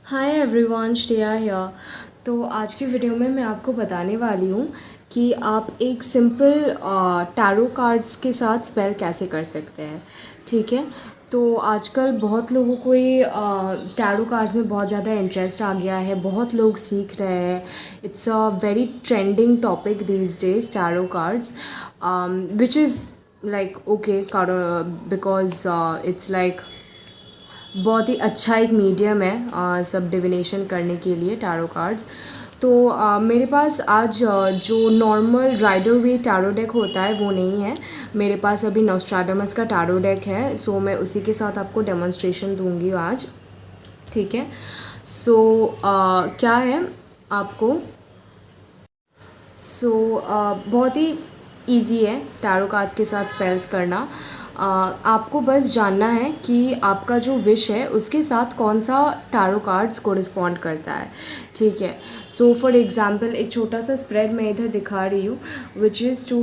Hi everyone, Shreya here. तो आज की वीडियो में मैं आपको बताने वाली हूँ कि आप एक सिंपल टैरो कार्ड्स के साथ स्पेल कैसे कर सकते हैं। ठीक है, तो आजकल बहुत लोगों को ये टैरो कार्ड्स में बहुत ज़्यादा इंटरेस्ट आ गया है, बहुत लोग सीख रहे हैं। It's a very trending topic these days, tarot cards, which is like okay because it's like बहुत ही अच्छा एक मीडियम है सब डिविनेशन करने के लिए, टैरो कार्ड्स। तो मेरे पास आज जो नॉर्मल राइडर वे टैरो डेक होता है वो नहीं है। मेरे पास अभी नॉस्ट्रैडामस का टैरो डेक है, सो मैं उसी के साथ आपको डेमोन्स्ट्रेशन दूंगी आज। ठीक है, सो क्या है आपको, बहुत ही इजी है टैरो कार्ड्स के साथ स्पेल्स करना। आपको बस जानना है कि आपका जो विश है उसके साथ कौन सा टैरो कार्ड्स कोरिस्पॉन्ड करता है। ठीक है, सो फॉर एग्जांपल एक छोटा सा स्प्रेड मैं इधर दिखा रही हूँ, विच इज़ टू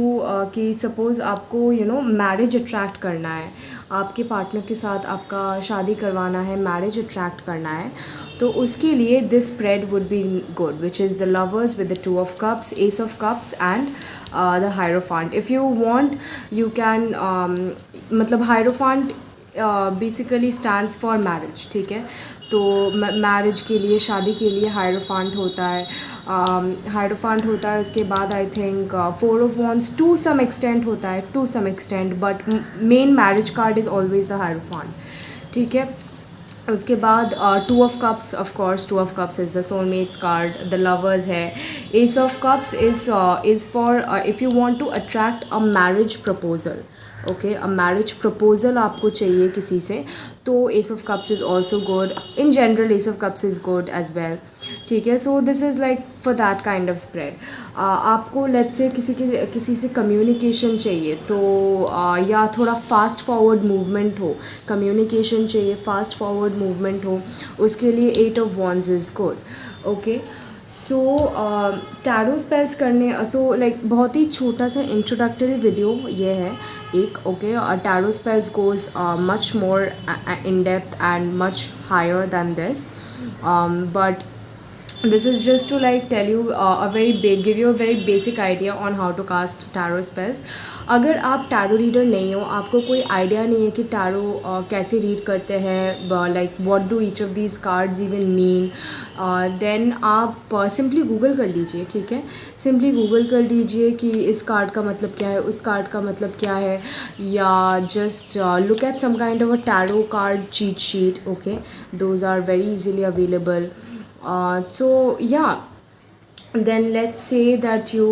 कि सपोज़ आपको मैरिज अट्रैक्ट करना है, आपके पार्टनर के साथ आपका शादी करवाना है, मैरिज अट्रैक्ट करना है, तो उसके लिए this spread would be good, which is the lovers with the two of cups, ace of cups and the hierophant. If you want you can मतलब hierophant basically stands for marriage. ठीक है, तो marriage के लिए, शादी के लिए हायरोफांट होता है, हायरोफांट होता है। उसके बाद I think four of wands to some extent होता है, to some extent, but main marriage card is always the hierophant. ठीक है, उसके बाद two of cups, of course two of cups is the soulmates card, the lovers है। Ace of cups is for if you want to attract a marriage proposal. Okay, a marriage proposal आपको चाहिए किसी से, तो ace of cups is also good. In general ace of cups is good as well. ठीक है, so this is like for that kind of spread. आपको let's say किसी से कम्युनिकेशन चाहिए, तो या थोड़ा फास्ट फॉरवर्ड मूवमेंट हो, कम्युनिकेशन चाहिए, फास्ट फॉरवर्ड मूवमेंट हो, उसके लिए eight of wands is good. Okay, so tarot spells करने, सो लाइक बहुत ही छोटा सा इंट्रोडक्टरी वीडियो ये है एक। Okay, tarot spells goes much more in depth and much higher than this, but this is just to like tell you give you a very basic idea on how to cast tarot spells. अगर आप tarot reader नहीं हो, आपको कोई idea नहीं है कि tarot कैसे रीड करते हैं, like what do each of these cards even mean, then आप सिंपली गूगल कर लीजिए। ठीक है, सिंपली गूगल कर लीजिए कि इस कार्ड का मतलब क्या है, उस कार्ड का मतलब क्या है, या just look at some kind of a tarot card cheat sheet. Okay, those are very easily available. So yeah, then let's say that you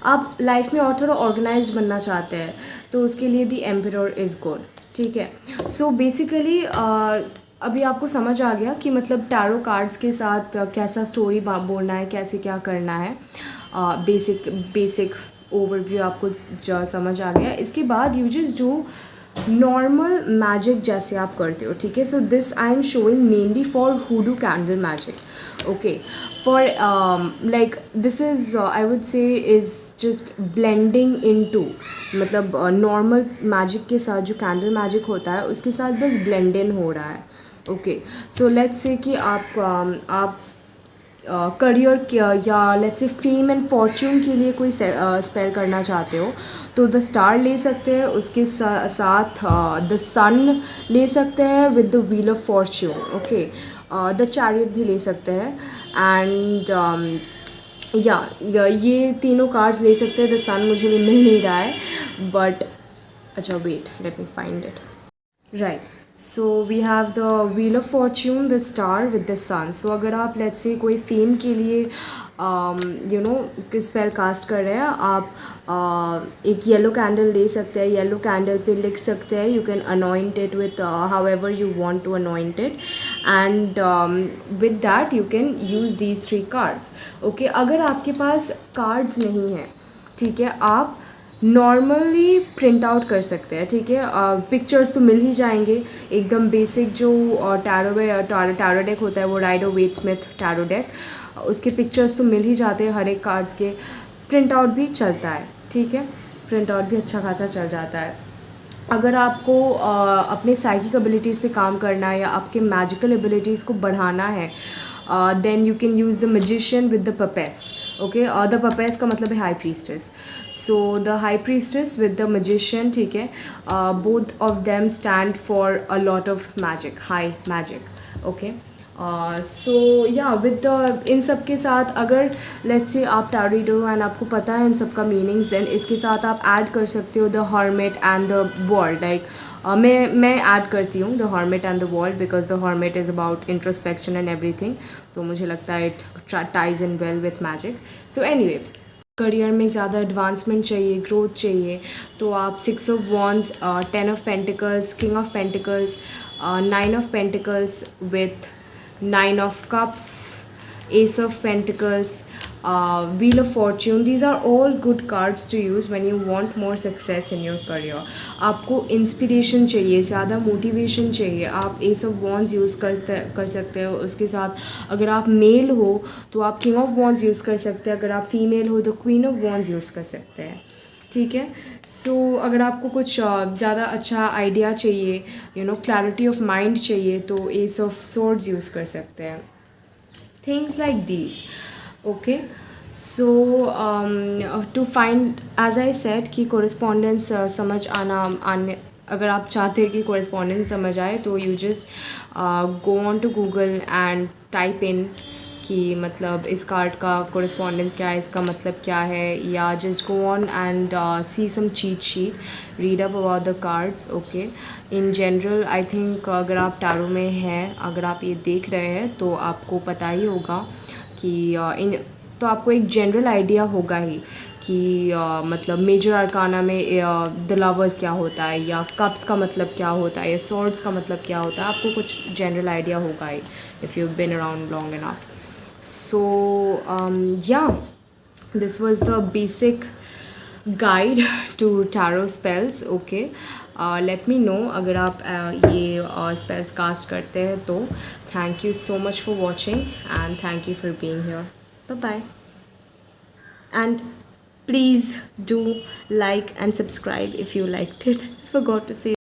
आप लाइफ में और थोड़ा ऑर्गेनाइज बनना चाहते हैं, तो उसके लिए दी एम्परर इज़ गुड। ठीक है, सो बेसिकली अभी आपको समझ आ गया कि मतलब टैरो कार्ड्स के साथ कैसा स्टोरी बोलना है, कैसे क्या करना है। बेसिक ओवरव्यू आपको समझ आ गया। इसके बाद you just do normal magic जैसे आप करते हो। ठीक है, so this I am showing mainly for hoodoo candle magic. Okay, for like this is I would say is just blending into, मतलब नॉर्मल मैजिक के साथ जो कैंडल मैजिक होता है उसके साथ बस ब्लेंड इन हो रहा है। ओके, सो लेट्स से कि आप करियर या let's say fame and Fortune के लिए कोई स्पेल करना चाहते हो, तो द स्टार ले सकते हैं, उसके साथ द सन ले सकते हैं with the wheel of Fortune. Okay, the chariot भी ले सकते हैं, एंड या ये तीनों कार्ड्स ले सकते हैं। द सन मुझे भी मिल नहीं रहा है, बट अच्छा wait, let me find it. Right, so we have the wheel of fortune, the star with the sun. So अगर आप लेट्स से कोई फेम के लिए स्पेल कास्ट कर रहे हैं, आप एक येलो कैंडल ले सकते हैं, येलो कैंडल पे लिख सकते हैं, you can anoint it with however you want to anoint it, and with that you can use these 3 cards. Okay, अगर आपके पास कार्ड्स नहीं हैं, ठीक है, आप नॉर्मली प्रिंट आउट कर सकते हैं। ठीक है, पिक्चर्स तो मिल ही जाएंगे, एकदम बेसिक जो टैरो डेक होता है वो Rider Waite Smith tarot deck, उसके पिक्चर्स तो मिल ही जाते हैं हर एक कार्ड्स के। प्रिंट आउट भी चलता है, ठीक है, प्रिंट आउट भी अच्छा खासा चल जाता है। अगर आपको अपने साइकिक एबिलिटीज़ पे काम करना है या आपके मैजिकल एबिलिटीज़ को बढ़ाना है, then you can use the magician with the papess. Okay, the papess का मतलब है high priestess. So the high priestess with the magician, ठीक है, both of them stand for a lot of magic, high magic. Okay, so yeah with इन सब के साथ अगर let's say आप टैरो रीडर हो एंड आपको पता है इन सब का मीनिंग्स, देन इसके साथ आप ऐड कर सकते हो the hermit and the world. Like मैं ऐड करती हूँ the hermit and the world because the hermit is about introspection and everything. तो मुझे लगता है it ties in well with magic. So anyway, career में ज़्यादा एडवांसमेंट चाहिए, ग्रोथ चाहिए, तो आप 6 of wands, 10 of pentacles, king of pentacles, 9 of pentacles with 9 of cups, ace of pentacles, wheel of fortune, these are all good cards to use when you want more success in your career. आपको inspiration चाहिए, ज़्यादा motivation चाहिए, आप S of wands use कर सकते हो. उसके साथ अगर आप मेल हो तो आप किंग ऑफ वॉन्ड्स यूज़ कर सकते हैं, अगर आप फीमेल हो तो क्वीन ऑफ वॉन्ड्स यूज़ कर सकते हैं. ठीक है. सो अगर आपको कुछ ज़्यादा अच्छा आइडिया चाहिए, क्लैरिटी ऑफ माइंड चाहिए, तो एस ऑफ सोर्ड्स यूज़ कर सकते हैं. Things like these. Okay, so to find, as I said, कि कोरिस्पॉन्डेंस समझ आने अगर आप चाहते हैं कि कोरिस्पॉन्डेंस समझ आए, तो you just go on to Google and type in कि मतलब इस कार्ड का कोरिस्पॉन्डेंस क्या है, इसका मतलब क्या है, या just go on and see some cheat sheet, read up about the cards. Okay, in general I think अगर आप टैरो में हैं, अगर आप ये देख रहे हैं, तो आपको पता ही होगा कि तो आपको एक जनरल आइडिया होगा ही कि मतलब मेजर अरकाना में द लवर्स क्या होता है, या कप्स का मतलब क्या होता है, या सॉर्ड्स का मतलब क्या होता है. आपको कुछ जनरल आइडिया होगा ही if you been around long enough. So yeah, this was the basic guide to tarot spells. Okay, let me know अगर आप ये spells cast करते हैं तो. Thank you so much for watching and thank you for being here. Bye bye. And please do like and subscribe if you liked it. I forgot to say